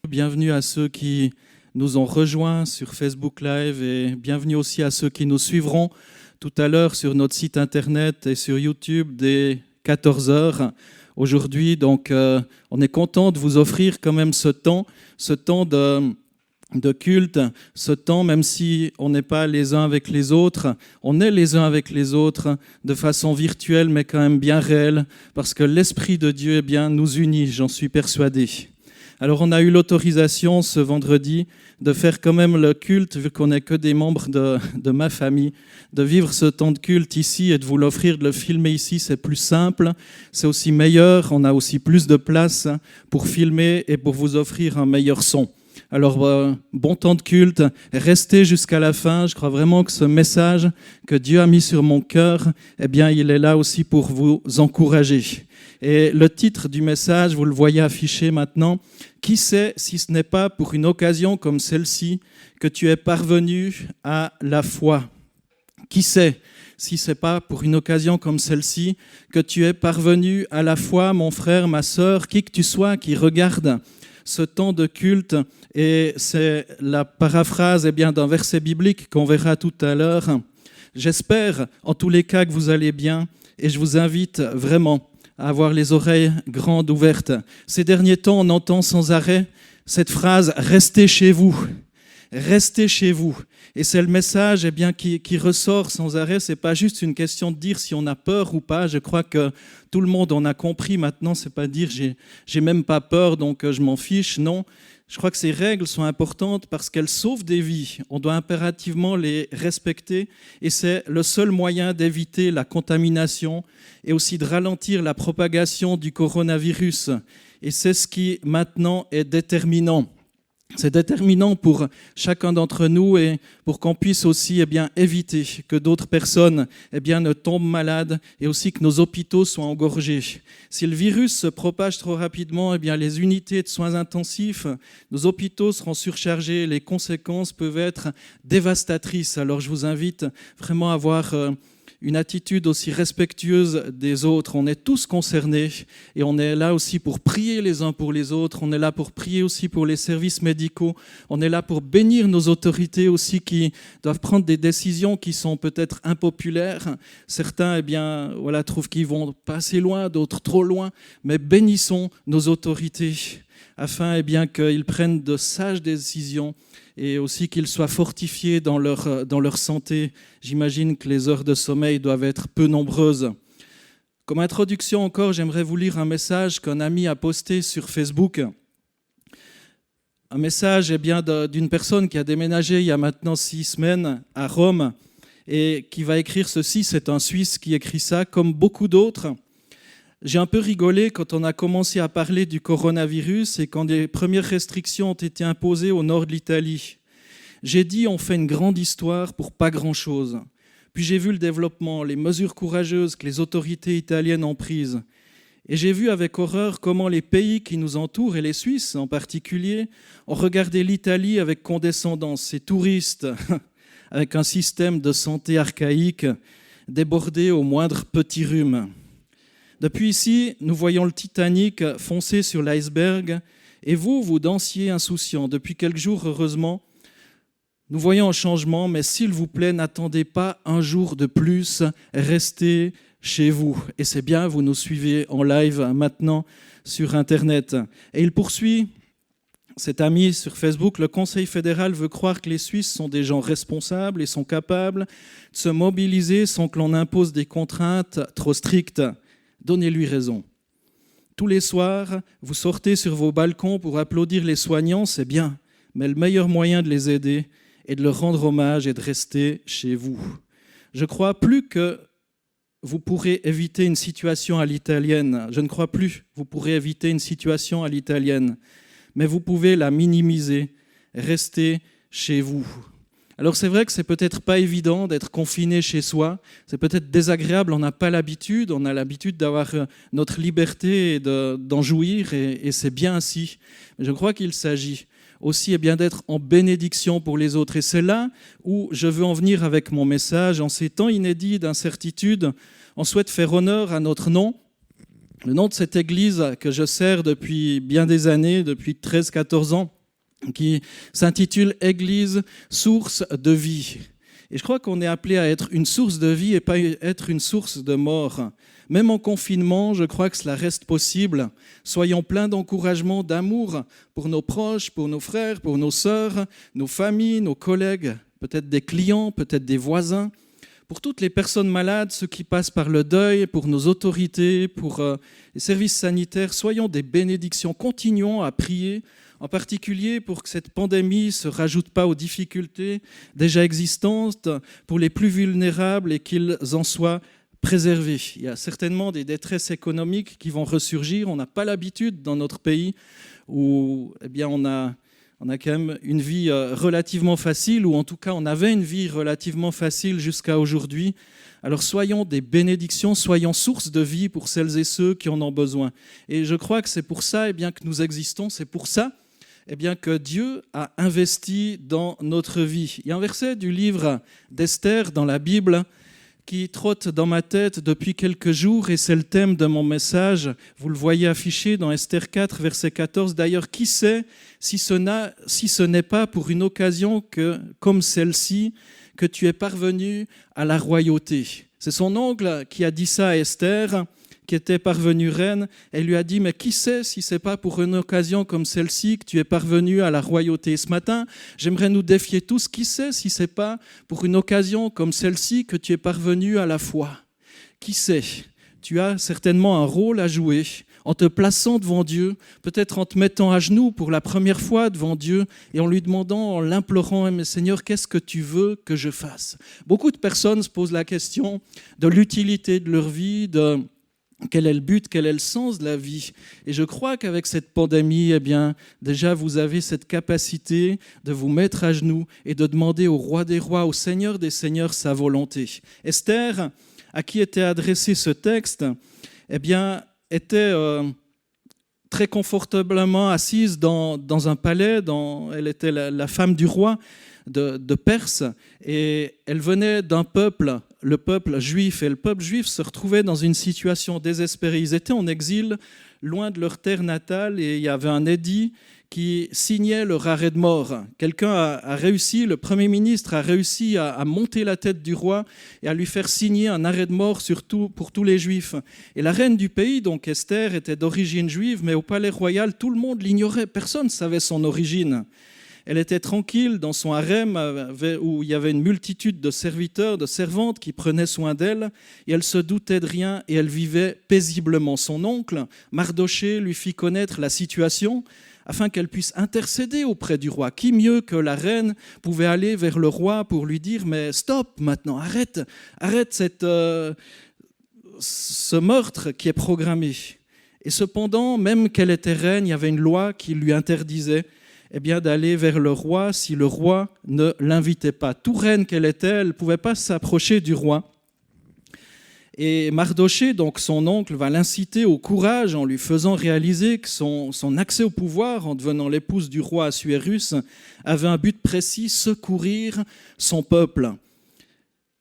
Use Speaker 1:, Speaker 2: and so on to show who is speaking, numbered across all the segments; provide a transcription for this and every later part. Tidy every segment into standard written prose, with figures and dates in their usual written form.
Speaker 1: Bienvenue à ceux qui nous ont rejoints sur Facebook Live et bienvenue aussi à ceux qui nous suivront tout à l'heure sur notre site internet et sur YouTube dès 14 heures. Aujourd'hui, donc, on est content de vous offrir quand même ce temps de culte, ce temps, même si on n'est pas les uns avec les autres, on est les uns avec les autres de façon virtuelle, mais quand même bien réelle, parce que l'Esprit de Dieu nous unit, j'en suis persuadé. Alors on a eu l'autorisation ce vendredi de faire quand même le culte, vu qu'on n'est que des membres de ma famille, de vivre ce temps de culte ici et de vous l'offrir, de le filmer ici, c'est plus simple, c'est aussi meilleur, on a aussi plus de place pour filmer et pour vous offrir un meilleur son. Alors, bon temps de culte, restez jusqu'à la fin. Je crois vraiment que ce message que Dieu a mis sur mon cœur, il est là aussi pour vous encourager. Et le titre du message, vous le voyez affiché maintenant, « Qui sait si ce n'est pas pour une occasion comme celle-ci que tu es parvenu à la foi ?» Qui sait si ce n'est pas pour une occasion comme celle-ci que tu es parvenu à la foi, mon frère, ma sœur, qui que tu sois qui regarde ce temps de culte, et c'est la paraphrase d'un verset biblique qu'on verra tout à l'heure. J'espère en tous les cas que vous allez bien et je vous invite vraiment à avoir les oreilles grandes ouvertes. Ces derniers temps, on entend sans arrêt cette phrase « restez chez vous ». Restez chez vous. Et c'est le message qui ressort sans arrêt. Ce n'est pas juste une question de dire si on a peur ou pas. Je crois que tout le monde en a compris maintenant. Ce n'est pas dire j'ai même pas peur donc je m'en fiche. Non, je crois que ces règles sont importantes parce qu'elles sauvent des vies. On doit impérativement les respecter et c'est le seul moyen d'éviter la contamination et aussi de ralentir la propagation du coronavirus. Et c'est ce qui maintenant est déterminant. C'est déterminant pour chacun d'entre nous et pour qu'on puisse aussi éviter que d'autres personnes ne tombent malades et aussi que nos hôpitaux soient engorgés. Si le virus se propage trop rapidement, les unités de soins intensifs, nos hôpitaux seront surchargés. Les conséquences peuvent être dévastatrices. Alors je vous invite vraiment à avoir une attitude aussi respectueuse des autres. On est tous concernés et on est là aussi pour prier les uns pour les autres. On est là pour prier aussi pour les services médicaux. On est là pour bénir nos autorités aussi qui doivent prendre des décisions qui sont peut-être impopulaires. Certains trouvent qu'ils vont pas assez loin, d'autres trop loin. Mais bénissons nos autorités afin qu'ils prennent de sages décisions et aussi qu'ils soient fortifiés dans leur santé. J'imagine que les heures de sommeil doivent être peu nombreuses. Comme introduction encore, j'aimerais vous lire un message qu'un ami a posté sur Facebook. Un message d'une personne qui a déménagé il y a maintenant 6 semaines à Rome et qui va écrire ceci. C'est un Suisse qui écrit ça, comme beaucoup d'autres. J'ai un peu rigolé quand on a commencé à parler du coronavirus et quand les premières restrictions ont été imposées au nord de l'Italie. J'ai dit on fait une grande histoire pour pas grand-chose. Puis j'ai vu le développement, les mesures courageuses que les autorités italiennes ont prises. Et j'ai vu avec horreur comment les pays qui nous entourent, et les Suisses en particulier, ont regardé l'Italie avec condescendance, ces touristes avec un système de santé archaïque débordé au moindre petit rhume. Depuis ici, nous voyons le Titanic foncer sur l'iceberg et vous dansiez insouciants. Depuis quelques jours, heureusement, nous voyons un changement, mais s'il vous plaît, n'attendez pas un jour de plus, restez chez vous. Et c'est bien, vous nous suivez en live maintenant sur Internet. Et il poursuit, cet ami sur Facebook, le Conseil fédéral veut croire que les Suisses sont des gens responsables et sont capables de se mobiliser sans que l'on impose des contraintes trop strictes. Donnez-lui raison. Tous les soirs, vous sortez sur vos balcons pour applaudir les soignants, c'est bien, mais le meilleur moyen de les aider est de leur rendre hommage et de rester chez vous. Je crois plus que vous pourrez éviter une situation à l'italienne. Je ne crois plus que vous pourrez éviter une situation à l'italienne, mais vous pouvez la minimiser, rester chez vous. Alors c'est vrai que c'est peut-être pas évident d'être confiné chez soi, c'est peut-être désagréable, on n'a pas l'habitude, on a l'habitude d'avoir notre liberté et d'en jouir et c'est bien ainsi. Mais je crois qu'il s'agit aussi d'être en bénédiction pour les autres et c'est là où je veux en venir avec mon message. En ces temps inédits d'incertitude, on souhaite faire honneur à notre nom, le nom de cette église que je sers depuis bien des années, depuis 13-14 ans. qui s'intitule « Église, source de vie ». Et je crois qu'on est appelé à être une source de vie et pas être une source de mort. Même en confinement, je crois que cela reste possible. Soyons pleins d'encouragement, d'amour pour nos proches, pour nos frères, pour nos sœurs, nos familles, nos collègues, peut-être des clients, peut-être des voisins, pour toutes les personnes malades, ceux qui passent par le deuil, pour nos autorités, pour les services sanitaires. Soyons des bénédictions, continuons à prier, en particulier pour que cette pandémie ne se rajoute pas aux difficultés déjà existantes pour les plus vulnérables et qu'ils en soient préservés. Il y a certainement des détresses économiques qui vont ressurgir. On n'a pas l'habitude dans notre pays où on a quand même une vie relativement facile, ou en tout cas on avait une vie relativement facile jusqu'à aujourd'hui. Alors soyons des bénédictions, soyons source de vie pour celles et ceux qui en ont besoin. Et je crois que c'est pour ça que nous existons, c'est pour ça que Dieu a investi dans notre vie. Il y a un verset du livre d'Esther dans la Bible qui trotte dans ma tête depuis quelques jours, et c'est le thème de mon message. Vous le voyez affiché dans Esther 4, verset 14. D'ailleurs, qui sait si ce n'est pas pour une occasion comme celle-ci que tu es parvenu à la royauté. C'est son oncle qui a dit ça à Esther, qui était parvenue reine. Elle lui a dit, mais qui sait si ce n'est pas pour une occasion comme celle-ci que tu es parvenu à la royauté. Ce matin, j'aimerais nous défier tous. Qui sait si ce n'est pas pour une occasion comme celle-ci que tu es parvenu à la foi. Qui sait? Tu as certainement un rôle à jouer en te plaçant devant Dieu, peut-être en te mettant à genoux pour la première fois devant Dieu et en lui demandant, en l'implorant, mais Seigneur, qu'est-ce que tu veux que je fasse? Beaucoup de personnes se posent la question de l'utilité de leur vie, de quel est le but, quel est le sens de la vie. Et je crois qu'avec cette pandémie, déjà vous avez cette capacité de vous mettre à genoux et de demander au roi des rois, au Seigneur des seigneurs, sa volonté. Esther, à qui était adressé ce texte, était très confortablement assise dans un palais. Elle était la femme du roi de Perse, et elle venait d'un peuple, le peuple juif, et le peuple juif se retrouvait dans une situation désespérée. Ils étaient en exil, loin de leur terre natale, et il y avait un édit qui signait leur arrêt de mort. Quelqu'un a réussi, le Premier ministre a réussi à monter la tête du roi et à lui faire signer un arrêt de mort pour tous les Juifs. Et la reine du pays, donc Esther, était d'origine juive, mais au palais royal, tout le monde l'ignorait, personne ne savait son origine. Elle était tranquille dans son harem où il y avait une multitude de serviteurs, de servantes qui prenaient soin d'elle, et elle se doutait de rien et elle vivait paisiblement. Son oncle, Mardoché, lui fit connaître la situation afin qu'elle puisse intercéder auprès du roi. Qui mieux que la reine pouvait aller vers le roi pour lui dire « Mais stop maintenant, arrête ce meurtre qui est programmé ». Et cependant, même qu'elle était reine, il y avait une loi qui lui interdisait d'aller vers le roi si le roi ne l'invitait pas. Tout reine qu'elle était, elle ne pouvait pas s'approcher du roi. Et Mardoché, donc son oncle, va l'inciter au courage en lui faisant réaliser que son accès au pouvoir, en devenant l'épouse du roi Assuérus, avait un but précis, secourir son peuple.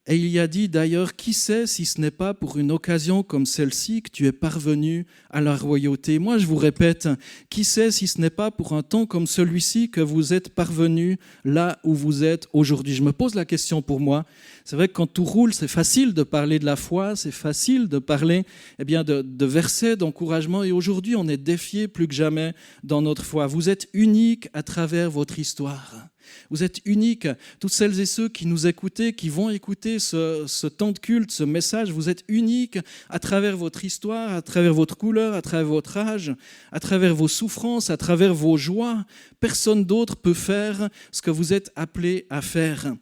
Speaker 1: Et il y a dit d'ailleurs, qui sait si ce n'est pas pour une occasion comme celle-ci que tu es parvenu à la royauté. Moi, je vous répète, qui sait si ce n'est pas pour un temps comme celui-ci que vous êtes parvenu là où vous êtes aujourd'hui. Je me pose la question pour moi. C'est vrai que quand tout roule, c'est facile de parler de la foi, c'est facile de parler de versets d'encouragement. Et aujourd'hui, on est défié plus que jamais dans notre foi. Vous êtes unique à travers votre histoire. Vous êtes uniques, toutes celles et ceux qui nous écoutaient, qui vont écouter ce temps de culte, ce message, vous êtes uniques à travers votre histoire, à travers votre couleur, à travers votre âge, à travers vos souffrances, à travers vos joies. Personne d'autre peut faire ce que vous êtes appelés à faire.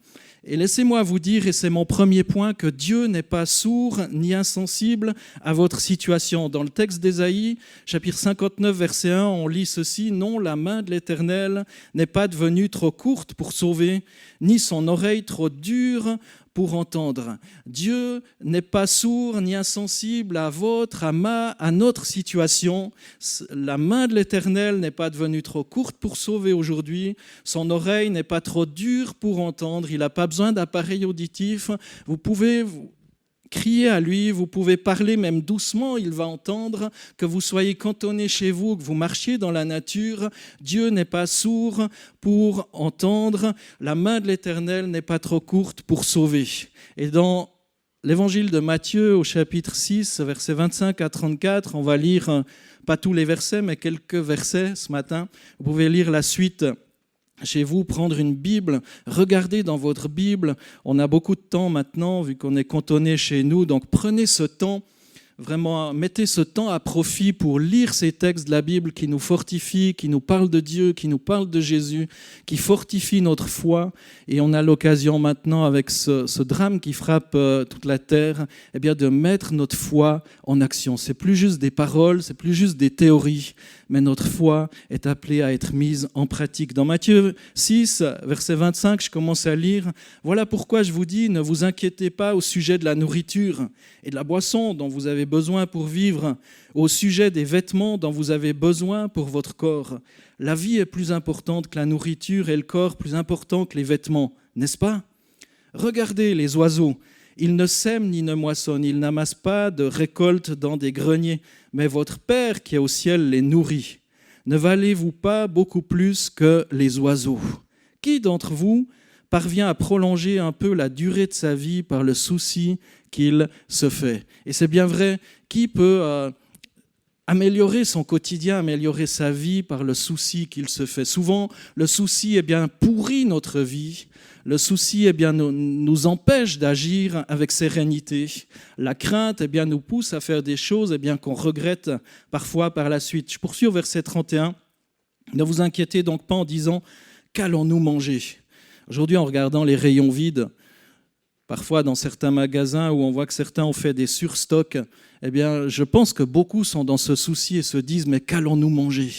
Speaker 1: Et laissez-moi vous dire, et c'est mon premier point, que Dieu n'est pas sourd ni insensible à votre situation. Dans le texte d'Ésaïe, chapitre 59, verset 1, on lit ceci: « Non, la main de l'Éternel n'est pas devenue trop courte pour sauver, ni son oreille trop dure pour entendre. » Dieu n'est pas sourd ni insensible à votre, à notre situation. La main de l'Éternel n'est pas devenue trop courte pour sauver aujourd'hui. Son oreille n'est pas trop dure pour entendre. Il n'a pas besoin d'appareil auditif. Vous pouvez crier à lui, vous pouvez parler même doucement, il va entendre, que vous soyez cantonné chez vous, que vous marchiez dans la nature. Dieu n'est pas sourd pour entendre, la main de l'Éternel n'est pas trop courte pour sauver. Et dans l'évangile de Matthieu, au chapitre 6, versets 25 à 34, on va lire, pas tous les versets, mais quelques versets ce matin. Vous pouvez lire la suite chez vous, prendre une Bible, regardez dans votre Bible. On a beaucoup de temps maintenant, vu qu'on est cantonné chez nous, donc prenez ce temps. Vraiment, mettez ce temps à profit pour lire ces textes de la Bible qui nous fortifient, qui nous parlent de Dieu, qui nous parlent de Jésus, qui fortifient notre foi. Et on a l'occasion maintenant, avec ce drame qui frappe toute la terre, eh bien, de mettre notre foi en action. C'est plus juste des paroles, c'est plus juste des théories, mais notre foi est appelée à être mise en pratique. Dans Matthieu 6, verset 25, je commence à lire. Voilà pourquoi je vous dis, ne vous inquiétez pas au sujet de la nourriture et de la boisson dont vous avez besoin pour vivre, au sujet des vêtements dont vous avez besoin pour votre corps. La vie est plus importante que la nourriture et le corps plus important que les vêtements, n'est-ce pas ? Regardez les oiseaux. Ils ne sèment ni ne moissonnent, ils n'amassent pas de récolte dans des greniers, mais votre Père qui est au ciel les nourrit. Ne valez-vous pas beaucoup plus que les oiseaux ? Qui d'entre vous parvient à prolonger un peu la durée de sa vie par le souci qu'il se fait ? Et c'est bien vrai, qui peut améliorer son quotidien, améliorer sa vie par le souci qu'il se fait ? Souvent, le souci pourrit notre vie. Le souci nous empêche d'agir avec sérénité. La crainte nous pousse à faire des choses qu'on regrette parfois par la suite. Je poursuis au verset 31. Ne vous inquiétez donc pas en disant « qu'allons-nous manger ?» Aujourd'hui, en regardant les rayons vides, parfois dans certains magasins où on voit que certains ont fait des surstocks, je pense que beaucoup sont dans ce souci et se disent « mais qu'allons-nous manger ?»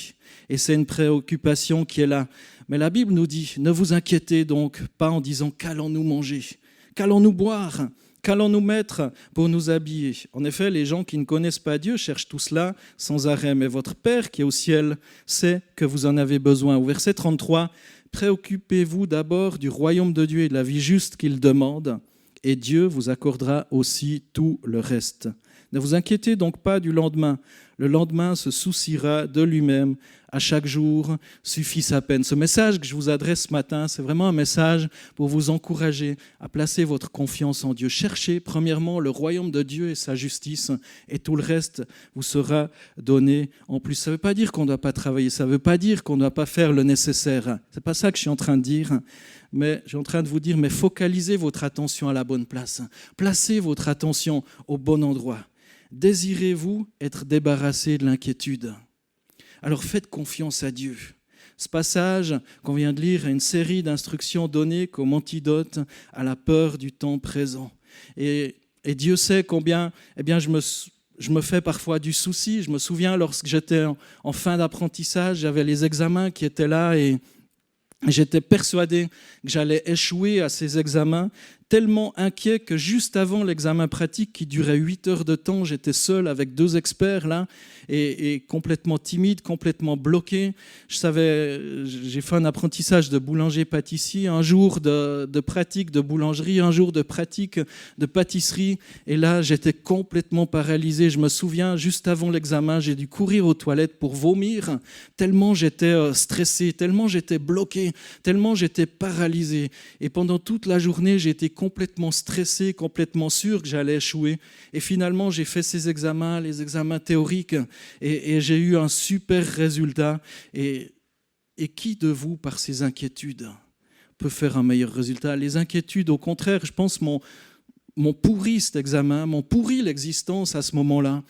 Speaker 1: Et c'est une préoccupation qui est là. Mais la Bible nous dit, ne vous inquiétez donc pas en disant qu'allons-nous manger, qu'allons-nous boire, qu'allons-nous mettre pour nous habiller. En effet, les gens qui ne connaissent pas Dieu cherchent tout cela sans arrêt. Mais votre Père qui est au ciel sait que vous en avez besoin. Au verset 33, préoccupez-vous d'abord du royaume de Dieu et de la vie juste qu'il demande, et Dieu vous accordera aussi tout le reste. Ne vous inquiétez donc pas du lendemain. Le lendemain se souciera de lui-même. À chaque jour suffit sa peine. Ce message que je vous adresse ce matin, c'est vraiment un message pour vous encourager à placer votre confiance en Dieu. Cherchez premièrement le royaume de Dieu et sa justice, et tout le reste vous sera donné en plus. Ça ne veut pas dire qu'on ne doit pas travailler, ça ne veut pas dire qu'on ne doit pas faire le nécessaire. Ce n'est pas ça que je suis en train de dire. Mais je suis en train de vous dire, mais focalisez votre attention à la bonne place. Placez votre attention au bon endroit. Désirez-vous être débarrassé de l'inquiétude ? Alors faites confiance à Dieu. Ce passage qu'on vient de lire est une série d'instructions données comme antidote à la peur du temps présent. Et Dieu sait combien je me fais parfois du souci. Je me souviens lorsque j'étais en fin d'apprentissage, j'avais les examens qui étaient là et j'étais persuadé que j'allais échouer à ces examens, tellement inquiet que juste avant l'examen pratique qui durait 8 heures de temps, j'étais seul avec 2 experts là et complètement timide, complètement bloqué. J'ai fait un apprentissage de boulanger-pâtissier, un jour de pratique de boulangerie, un jour de pratique de pâtisserie. Et là, j'étais complètement paralysé. Je me souviens, juste avant l'examen, j'ai dû courir aux toilettes pour vomir, tellement j'étais stressé, tellement j'étais bloqué, tellement j'étais paralysé. Et pendant toute la journée, j'ai été complètement stressé, complètement sûr que j'allais échouer. Et finalement, j'ai fait ces examens, les examens théoriques, et j'ai eu un super résultat. Et qui de vous, par ces inquiétudes, peut faire un meilleur résultat ? Les inquiétudes, au contraire, je pense, m'ont pourri cet examen, m'ont pourri l'existence à ce moment-là.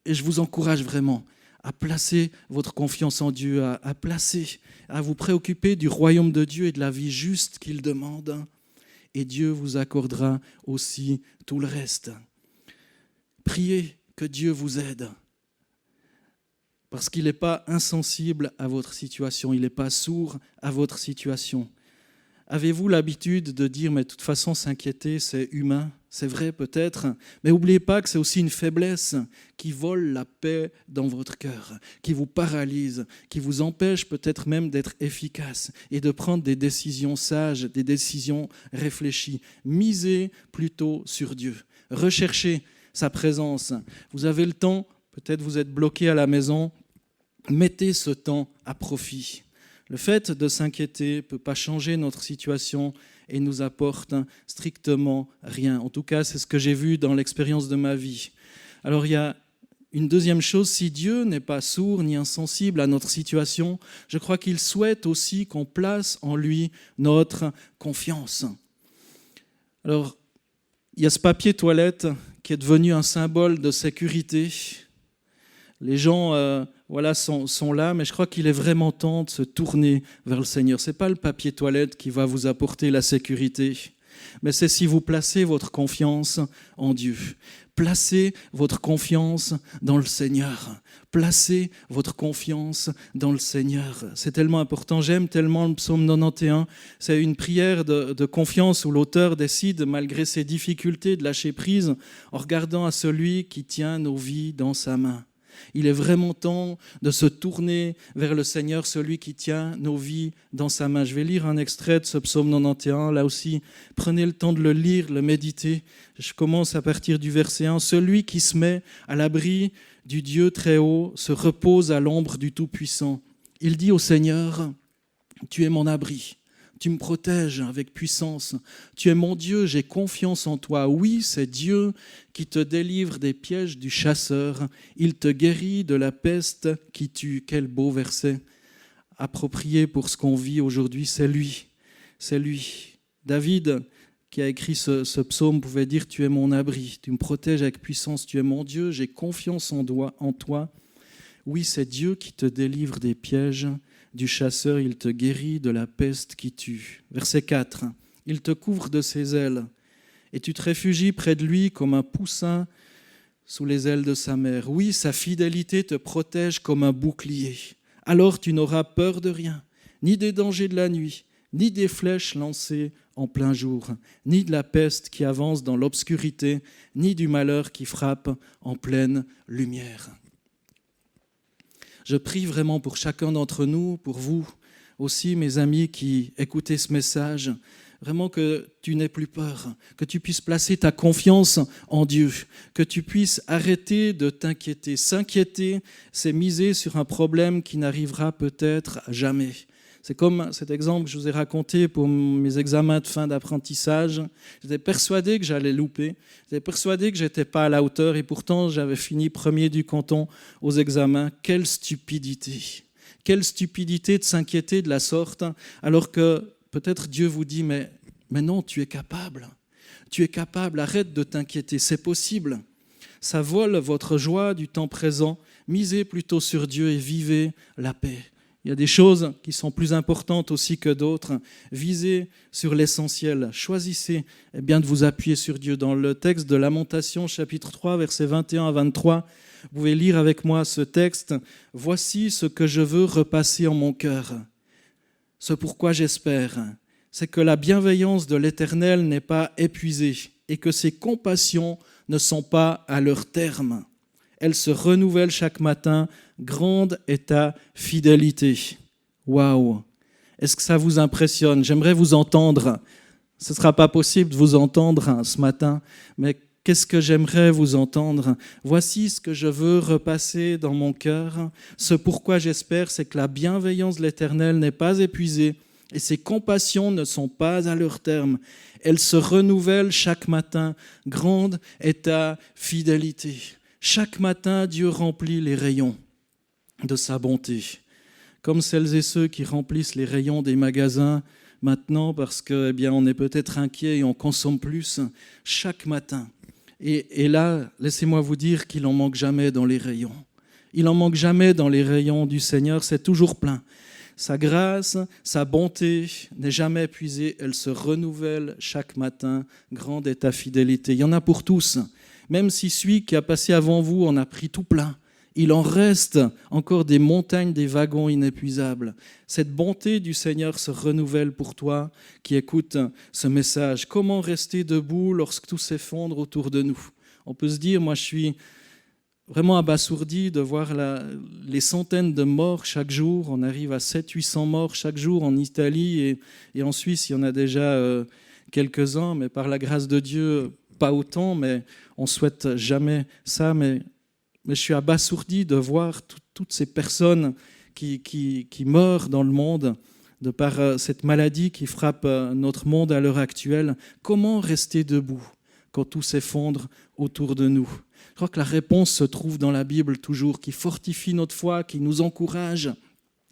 Speaker 1: Et je vous encourage vraiment à placer votre confiance en Dieu, à vous préoccuper du royaume de Dieu et de la vie juste qu'il demande. Et Dieu vous accordera aussi tout le reste. Priez que Dieu vous aide. Parce qu'il n'est pas insensible à votre situation, il n'est pas sourd à votre situation. Avez-vous l'habitude de dire, mais de toute façon, s'inquiéter, c'est humain, c'est vrai peut-être, mais n'oubliez pas que c'est aussi une faiblesse qui vole la paix dans votre cœur, qui vous paralyse, qui vous empêche peut-être même d'être efficace et de prendre des décisions sages, des décisions réfléchies. Misez plutôt sur Dieu. recherchez sa présence. Vous avez le temps, peut-être vous êtes bloqué à la maison, mettez ce temps à profit. Le fait de s'inquiéter ne peut pas changer notre situation et nous apporte strictement rien. En tout cas, c'est ce que j'ai vu dans l'expérience de ma vie. Alors il y a une deuxième chose, si Dieu n'est pas sourd ni insensible à notre situation, je crois qu'il souhaite aussi qu'on place en lui notre confiance. Alors, il y a ce papier toilette qui est devenu un symbole de sécurité. Les gens sont là, mais je crois qu'il est vraiment temps de se tourner vers le Seigneur. Ce n'est pas le papier toilette qui va vous apporter la sécurité, mais c'est si vous placez votre confiance en Dieu. Placez votre confiance dans le Seigneur. Placez votre confiance dans le Seigneur. C'est tellement important. J'aime tellement le psaume 91. C'est une prière de confiance où l'auteur décide, malgré ses difficultés, de lâcher prise en regardant à celui qui tient nos vies dans sa main. Il est vraiment temps de se tourner vers le Seigneur, celui qui tient nos vies dans sa main. Je vais lire un extrait de ce psaume 91. Là aussi, prenez le temps de le lire, le méditer. Je commence à partir du verset 1. « Celui qui se met à l'abri du Dieu très haut se repose à l'ombre du Tout-Puissant. Il dit au Seigneur, « Tu es mon abri. Tu me protèges avec puissance. Tu es mon Dieu, j'ai confiance en toi. Oui, c'est Dieu qui te délivre des pièges du chasseur. Il te guérit de la peste qui tue. » Quel beau verset approprié pour ce qu'on vit aujourd'hui. C'est lui. C'est lui. David, qui a écrit ce psaume, pouvait dire « Tu es mon abri. Tu me protèges avec puissance. Tu es mon Dieu, j'ai confiance en toi. » Oui, c'est Dieu qui te délivre des pièges du chasseur, il te guérit de la peste qui tue. Verset 4. Il te couvre de ses ailes et tu te réfugies près de lui comme un poussin sous les ailes de sa mère. Oui, sa fidélité te protège comme un bouclier. Alors tu n'auras peur de rien, ni des dangers de la nuit, ni des flèches lancées en plein jour, ni de la peste qui avance dans l'obscurité, ni du malheur qui frappe en pleine lumière. Je prie vraiment pour chacun d'entre nous, pour vous aussi, mes amis qui écoutez ce message, vraiment que tu n'aies plus peur, que tu puisses placer ta confiance en Dieu, que tu puisses arrêter de t'inquiéter. S'inquiéter, c'est miser sur un problème qui n'arrivera peut-être jamais. C'est comme cet exemple que je vous ai raconté pour mes examens de fin d'apprentissage. J'étais persuadé que j'allais louper. J'étais persuadé que je n'étais pas à la hauteur et pourtant j'avais fini premier du canton aux examens. Quelle stupidité! Quelle stupidité de s'inquiéter de la sorte alors que peut-être Dieu vous dit mais non, tu es capable. Tu es capable, arrête de t'inquiéter, c'est possible. Ça vole votre joie du temps présent. Misez plutôt sur Dieu et vivez la paix. Il y a des choses qui sont plus importantes aussi que d'autres. Visez sur l'essentiel. Choisissez bien de vous appuyer sur Dieu. Dans le texte de Lamentation, chapitre 3, versets 21 à 23, vous pouvez lire avec moi ce texte. « Voici ce que je veux repasser en mon cœur. Ce pourquoi j'espère, c'est que la bienveillance de l'Éternel n'est pas épuisée et que ses compassions ne sont pas à leur terme. Elle se renouvelle chaque matin. Grande est ta fidélité. » Waouh! Est-ce que ça vous impressionne? J'aimerais vous entendre. Ce ne sera pas possible de vous entendre ce matin, mais qu'est-ce que j'aimerais vous entendre? Voici ce que je veux repasser dans mon cœur. Ce pourquoi j'espère, c'est que la bienveillance de l'Éternel n'est pas épuisée et ses compassions ne sont pas à leur terme. Elles se renouvellent chaque matin. Grande est ta fidélité. Chaque matin, Dieu remplit les rayons de sa bonté, comme celles et ceux qui remplissent les rayons des magasins maintenant parce que, on est peut-être inquiet et on consomme plus chaque matin. Et là, laissez-moi vous dire qu'il n'en manque jamais dans les rayons. Il n'en manque jamais dans les rayons du Seigneur, c'est toujours plein. Sa grâce, sa bonté n'est jamais épuisée, elle se renouvelle chaque matin. Grande est ta fidélité. Il y en a pour tous. Même si celui qui a passé avant vous en a pris tout plein, il en reste encore des montagnes, des wagons inépuisables. Cette bonté du Seigneur se renouvelle pour toi qui écoutes ce message. Comment rester debout lorsque tout s'effondre autour de nous? On peut se dire, moi je suis vraiment abasourdi de voir les centaines de morts chaque jour. On arrive à 700-800 morts chaque jour en Italie et en Suisse, il y en a déjà quelques-uns, mais par la grâce de Dieu, pas autant, mais on ne souhaite jamais ça. Mais je suis abasourdi de voir toutes ces personnes qui meurent dans le monde de par cette maladie qui frappe notre monde à l'heure actuelle. Comment rester debout quand tout s'effondre autour de nous? Je crois que la réponse se trouve dans la Bible toujours, qui fortifie notre foi, qui nous encourage.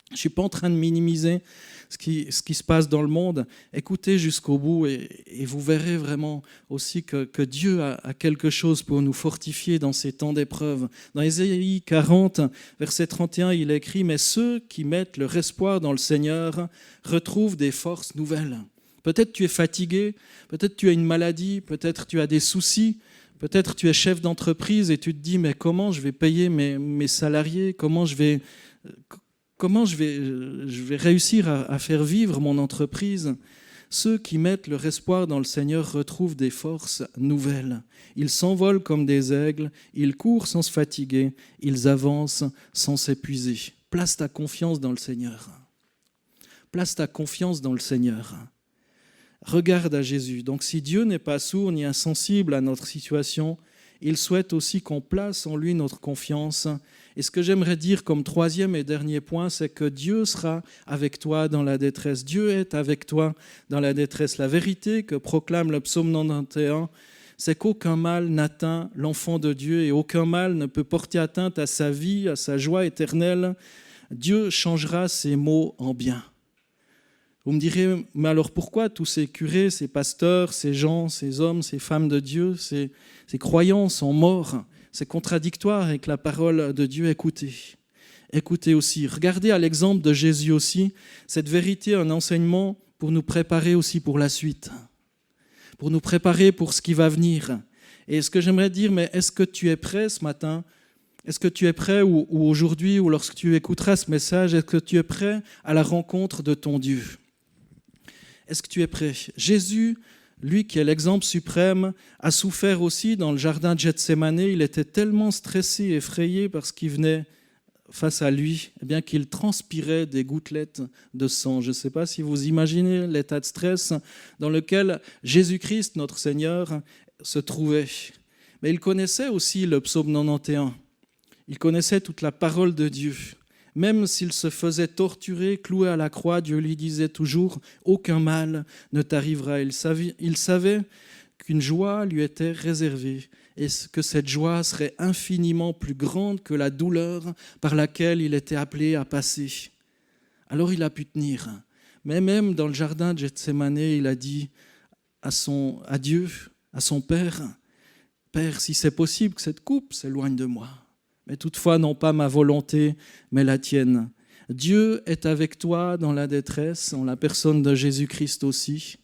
Speaker 1: Je ne suis pas en train de minimiser ce qui se passe dans le monde. Écoutez jusqu'au bout et vous verrez vraiment aussi que Dieu a quelque chose pour nous fortifier dans ces temps d'épreuve. Dans Ésaïe 40, verset 31, il est écrit « Mais ceux qui mettent leur espoir dans le Seigneur retrouvent des forces nouvelles. » Peut-être tu es fatigué, peut-être tu as une maladie, peut-être tu as des soucis, peut-être tu es chef d'entreprise et tu te dis « Mais comment je vais payer mes salariés ? Comment je vais réussir à faire vivre mon entreprise ?» Ceux qui mettent leur espoir dans le Seigneur retrouvent des forces nouvelles. Ils s'envolent comme des aigles, ils courent sans se fatiguer, ils avancent sans s'épuiser. Place ta confiance dans le Seigneur. Place ta confiance dans le Seigneur. Regarde à Jésus. Donc si Dieu n'est pas sourd ni insensible à notre situation, il souhaite aussi qu'on place en lui notre confiance. Et ce que j'aimerais dire comme troisième et dernier point, c'est que Dieu sera avec toi dans la détresse. Dieu est avec toi dans la détresse. La vérité que proclame le psaume 91, c'est qu'aucun mal n'atteint l'enfant de Dieu et aucun mal ne peut porter atteinte à sa vie, à sa joie éternelle. Dieu changera ses maux en bien. Vous me direz, mais alors pourquoi tous ces curés, ces pasteurs, ces gens, ces hommes, ces femmes de Dieu, ces croyants sont morts? C'est contradictoire avec la parole de Dieu. Écoutez aussi. Regardez à l'exemple de Jésus aussi. Cette vérité, un enseignement pour nous préparer aussi pour la suite. Pour nous préparer pour ce qui va venir. Et ce que j'aimerais dire, mais est-ce que tu es prêt ce matin? Est-ce que tu es prêt ou aujourd'hui ou lorsque tu écouteras ce message, est-ce que tu es prêt à la rencontre de ton Dieu? Est-ce que tu es prêt? Jésus, lui qui est l'exemple suprême, a souffert aussi dans le jardin de Gethsémane. Il était tellement stressé, effrayé par ce qui venait face à lui, eh bien qu'il transpirait des gouttelettes de sang. Je ne sais pas si vous imaginez l'état de stress dans lequel Jésus-Christ, notre Seigneur, se trouvait. Mais il connaissait aussi le psaume 91. Il connaissait toute la parole de Dieu. Même s'il se faisait torturer, cloué à la croix, Dieu lui disait toujours « Aucun mal ne t'arrivera ». Il savait qu'une joie lui était réservée et que cette joie serait infiniment plus grande que la douleur par laquelle il était appelé à passer. Alors il a pu tenir. Mais même dans le jardin de Gethsémane, il a dit à Dieu, à son Père, « Père, si c'est possible que cette coupe s'éloigne de moi. » Mais toutefois, non pas ma volonté, mais la tienne. Dieu est avec toi dans la détresse, en la personne de Jésus-Christ aussi.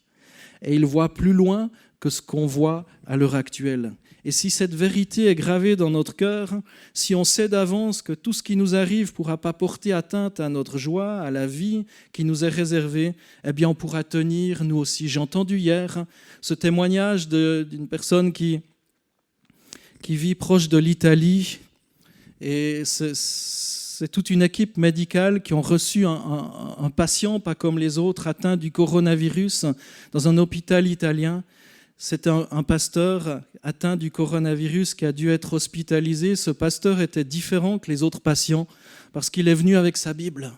Speaker 1: Et il voit plus loin que ce qu'on voit à l'heure actuelle. Et si cette vérité est gravée dans notre cœur, si on sait d'avance que tout ce qui nous arrive ne pourra pas porter atteinte à notre joie, à la vie qui nous est réservée, eh bien on pourra tenir, nous aussi. J'ai entendu hier ce témoignage d'une personne qui vit proche de l'Italie. Et c'est toute une équipe médicale qui ont reçu un patient, pas comme les autres, atteint du coronavirus dans un hôpital italien. C'est un pasteur atteint du coronavirus qui a dû être hospitalisé. Ce pasteur était différent que les autres patients parce qu'il est venu avec sa Bible.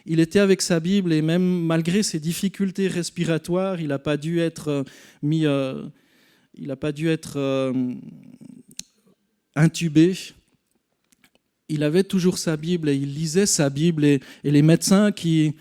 Speaker 1: Il était avec sa Bible et même malgré ses difficultés respiratoires, il n'a pas dû être intubé. Il avait toujours sa Bible et il lisait sa Bible et les médecins qui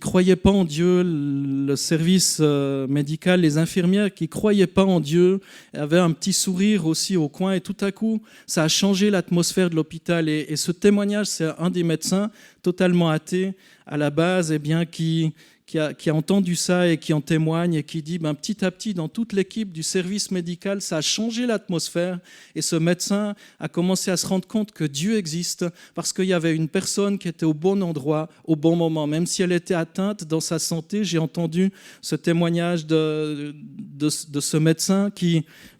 Speaker 1: croyaient pas en Dieu, le service médical, les infirmières qui croyaient pas en Dieu, avaient un petit sourire aussi au coin et tout à coup, ça a changé l'atmosphère de l'hôpital. Et ce témoignage, c'est un des médecins totalement athée à la base, eh bien, qui a entendu ça et qui en témoigne et qui dit petit à petit, dans toute l'équipe du service médical, ça a changé l'atmosphère et ce médecin a commencé à se rendre compte que Dieu existe parce qu'il y avait une personne qui était au bon endroit, au bon moment. Même si elle était atteinte dans sa santé, j'ai entendu ce témoignage de ce médecin,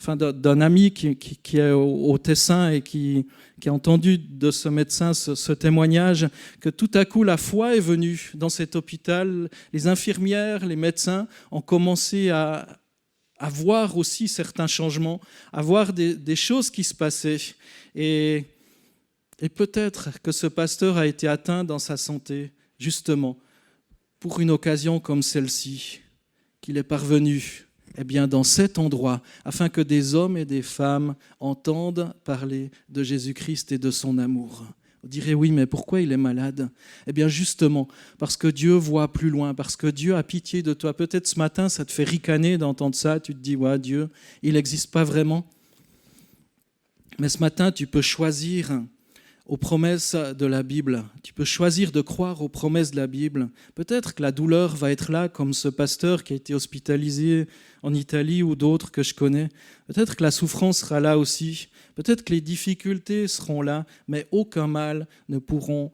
Speaker 1: d'un ami qui est au Tessin et qui a entendu de ce médecin ce témoignage, que tout à coup la foi est venue dans cet hôpital. Les infirmières, les médecins ont commencé à à voir aussi certains changements, à voir des choses qui se passaient. Et peut-être que ce pasteur a été atteint dans sa santé, justement, pour une occasion comme celle-ci, qu'il est parvenu dans cet endroit, afin que des hommes et des femmes entendent parler de Jésus-Christ et de son amour. Vous direz, oui, mais pourquoi il est malade ? Justement, parce que Dieu voit plus loin, parce que Dieu a pitié de toi. Peut-être ce matin, ça te fait ricaner d'entendre ça, tu te dis, ouais, Dieu, il n'existe pas vraiment. Mais ce matin, tu peux choisir aux promesses de la Bible. Tu peux choisir de croire aux promesses de la Bible. Peut-être que la douleur va être là, comme ce pasteur qui a été hospitalisé en Italie ou d'autres que je connais. Peut-être que la souffrance sera là aussi. Peut-être que les difficultés seront là, mais aucun mal ne pourra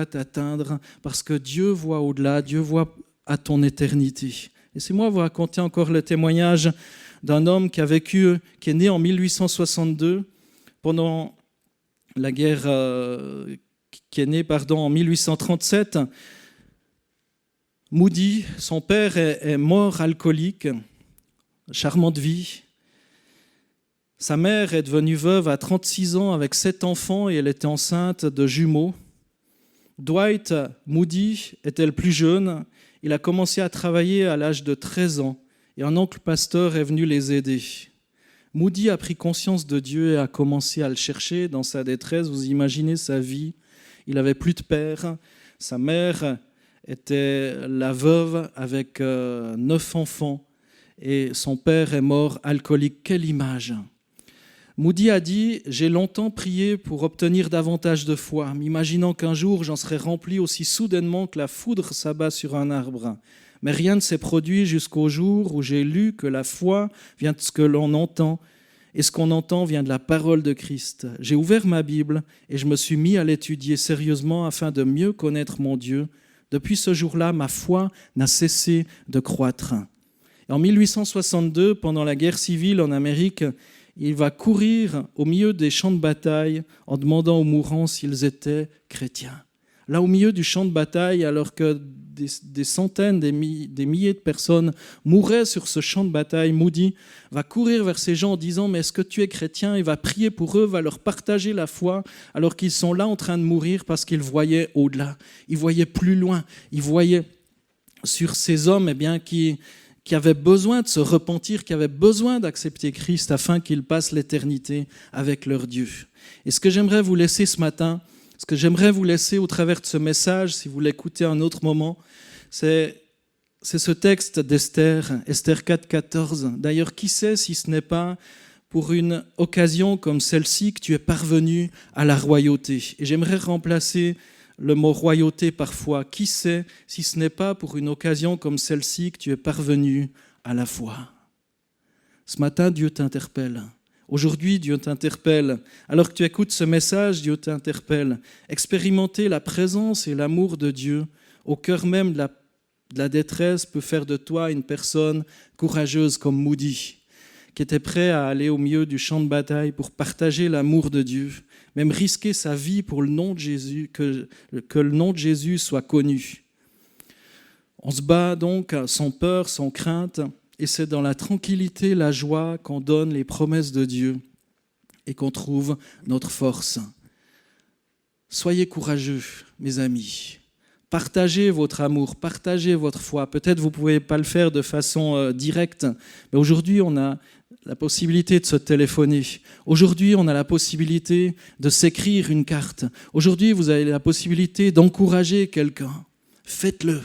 Speaker 1: t'atteindre, parce que Dieu voit au-delà, Dieu voit à ton éternité. Laissez-moi vous raconter encore le témoignage d'un homme qui est né en 1862, pendant la guerre qui est née en 1837. Moody, son père, est mort alcoolique, charmante vie. Sa mère est devenue veuve à 36 ans avec 7 enfants et elle était enceinte de jumeaux. Dwight Moody était le plus jeune. Il a commencé à travailler à l'âge de 13 ans et un oncle pasteur est venu les aider. Moody a pris conscience de Dieu et a commencé à le chercher dans sa détresse. Vous imaginez sa vie. Il n'avait plus de père. Sa mère était la veuve avec 9 enfants et son père est mort alcoolique. Quelle image! Moody a dit « J'ai longtemps prié pour obtenir davantage de foi, m'imaginant qu'un jour j'en serais rempli aussi soudainement que la foudre s'abat sur un arbre. Mais rien ne s'est produit jusqu'au jour où j'ai lu que la foi vient de ce que l'on entend, et ce qu'on entend vient de la parole de Christ. J'ai ouvert ma Bible et je me suis mis à l'étudier sérieusement afin de mieux connaître mon Dieu. Depuis ce jour-là, ma foi n'a cessé de croître. » En 1862, pendant la guerre civile en Amérique, il va courir au milieu des champs de bataille en demandant aux mourants s'ils étaient chrétiens. Là, au milieu du champ de bataille, alors que des centaines, des milliers de personnes mouraient sur ce champ de bataille, Moody va courir vers ces gens en disant « Mais est-ce que tu es chrétien ?» Il va prier pour eux, va leur partager la foi, alors qu'ils sont là en train de mourir parce qu'ils voyaient au-delà. Ils voyaient plus loin. Ils voyaient sur ces hommes qui avaient besoin de se repentir, qui avaient besoin d'accepter Christ afin qu'ils passent l'éternité avec leur Dieu. Et ce que j'aimerais vous laisser ce matin, ce que j'aimerais vous laisser au travers de ce message, si vous l'écoutez à un autre moment, c'est ce texte d'Esther, Esther 4,14. D'ailleurs, qui sait si ce n'est pas pour une occasion comme celle-ci que tu es parvenu à la royauté. Et j'aimerais remplacer le mot royauté parfois. Qui sait si ce n'est pas pour une occasion comme celle-ci que tu es parvenu à la foi. Ce matin, Dieu t'interpelle. Aujourd'hui, Dieu t'interpelle. Alors que tu écoutes ce message, Dieu t'interpelle. Expérimenter la présence et l'amour de Dieu au cœur même de la détresse peut faire de toi une personne courageuse comme Moody, qui était prêt à aller au milieu du champ de bataille pour partager l'amour de Dieu, même risquer sa vie pour le nom de Jésus, que le nom de Jésus soit connu. On se bat donc sans peur, sans crainte, et c'est dans la tranquillité, la joie qu'on donne les promesses de Dieu et qu'on trouve notre force. Soyez courageux, mes amis. Partagez votre amour, partagez votre foi. Peut-être vous ne pouvez pas le faire de façon directe, mais aujourd'hui, on a la possibilité de se téléphoner. Aujourd'hui, on a la possibilité de s'écrire une carte. Aujourd'hui, vous avez la possibilité d'encourager quelqu'un. Faites-le.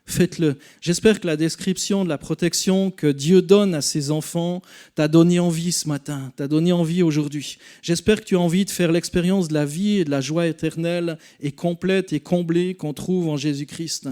Speaker 1: Faites-le. J'espère que la description de la protection que Dieu donne à ses enfants t'a donné envie ce matin, t'a donné envie aujourd'hui. J'espère que tu as envie de faire l'expérience de la vie et de la joie éternelle et complète et comblée qu'on trouve en Jésus-Christ.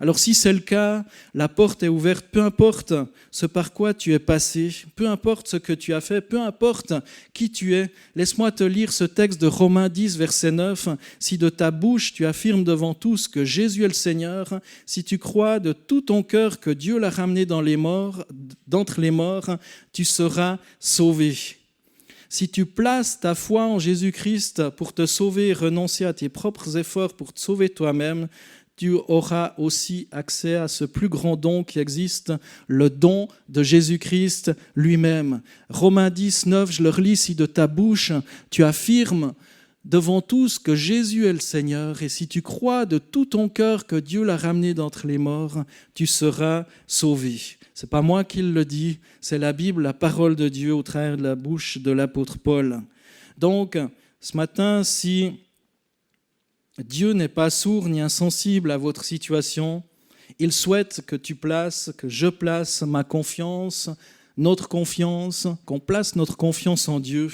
Speaker 1: Alors si c'est le cas, la porte est ouverte, peu importe ce par quoi tu es passé, peu importe ce que tu as fait, peu importe qui tu es. Laisse-moi te lire ce texte de Romains 10, verset 9. Si de ta bouche tu affirmes devant tous que Jésus est le Seigneur, si tu crois de tout ton cœur que Dieu l'a ramené d'entre les morts, tu seras sauvé. Si tu places ta foi en Jésus-Christ pour te sauver et renoncer à tes propres efforts pour te sauver toi-même, tu auras aussi accès à ce plus grand don qui existe, le don de Jésus-Christ lui-même. Romains 10, 9, je le relis ici, de ta bouche, tu affirmes devant tous que Jésus est le Seigneur, et si tu crois de tout ton cœur que Dieu l'a ramené d'entre les morts, tu seras sauvé. Ce n'est pas moi qui le dis, c'est la Bible, la parole de Dieu au travers de la bouche de l'apôtre Paul. Donc, ce matin, si Dieu n'est pas sourd ni insensible à votre situation, il souhaite que je place ma confiance, notre confiance, qu'on place notre confiance en Dieu.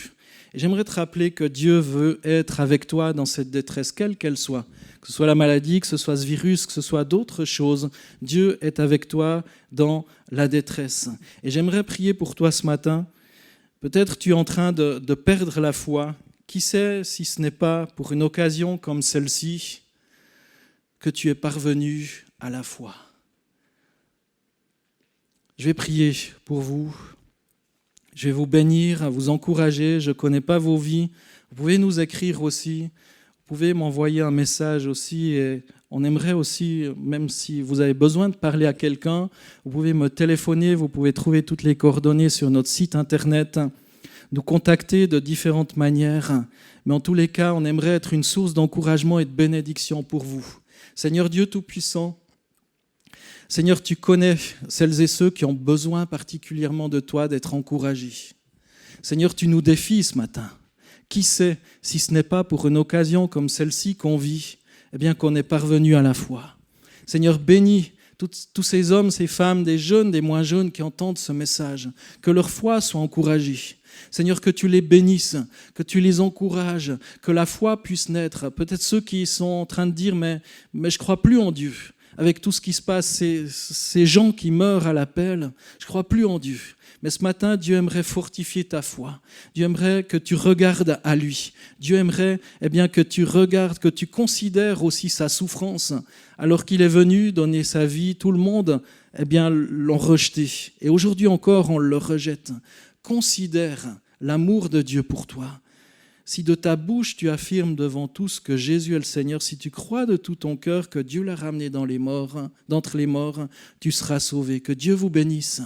Speaker 1: Et j'aimerais te rappeler que Dieu veut être avec toi dans cette détresse, quelle qu'elle soit. Que ce soit la maladie, que ce soit ce virus, que ce soit d'autres choses, Dieu est avec toi dans la détresse. Et j'aimerais prier pour toi ce matin. Peut-être tu es en train de perdre la foi. Qui sait si ce n'est pas pour une occasion comme celle-ci que tu es parvenu à la foi. Je vais prier pour vous. Je vais vous bénir, vous encourager. Je ne connais pas vos vies. Vous pouvez nous écrire aussi. Vous pouvez m'envoyer un message aussi. Et on aimerait aussi, même si vous avez besoin de parler à quelqu'un, vous pouvez me téléphoner. Vous pouvez trouver toutes les coordonnées sur notre site internet. Nous contacter de différentes manières. Mais en tous les cas, on aimerait être une source d'encouragement et de bénédiction pour vous. Seigneur Dieu Tout-Puissant, Seigneur, tu connais celles et ceux qui ont besoin particulièrement de toi d'être encouragés. Seigneur, tu nous défies ce matin. Qui sait si ce n'est pas pour une occasion comme celle-ci qu'on vit, eh bien qu'on est parvenu à la foi. Seigneur, bénis tous ces hommes, ces femmes, des jeunes, des moins jeunes qui entendent ce message, que leur foi soit encouragée. Seigneur, que tu les bénisses, que tu les encourages, que la foi puisse naître. Peut-être ceux qui sont en train de dire « mais je ne crois plus en Dieu ». Avec tout ce qui se passe, ces gens qui meurent à l'appel, je ne crois plus en Dieu. Mais ce matin, Dieu aimerait fortifier ta foi. Dieu aimerait que tu regardes à lui. Dieu aimerait que tu regardes, que tu considères aussi sa souffrance. Alors qu'il est venu donner sa vie, tout le monde l'ont rejeté. Et aujourd'hui encore, on le rejette. Considère l'amour de Dieu pour toi. Si de ta bouche tu affirmes devant tous que Jésus est le Seigneur, si tu crois de tout ton cœur que Dieu l'a ramené d'entre les morts, tu seras sauvé. Que Dieu vous bénisse.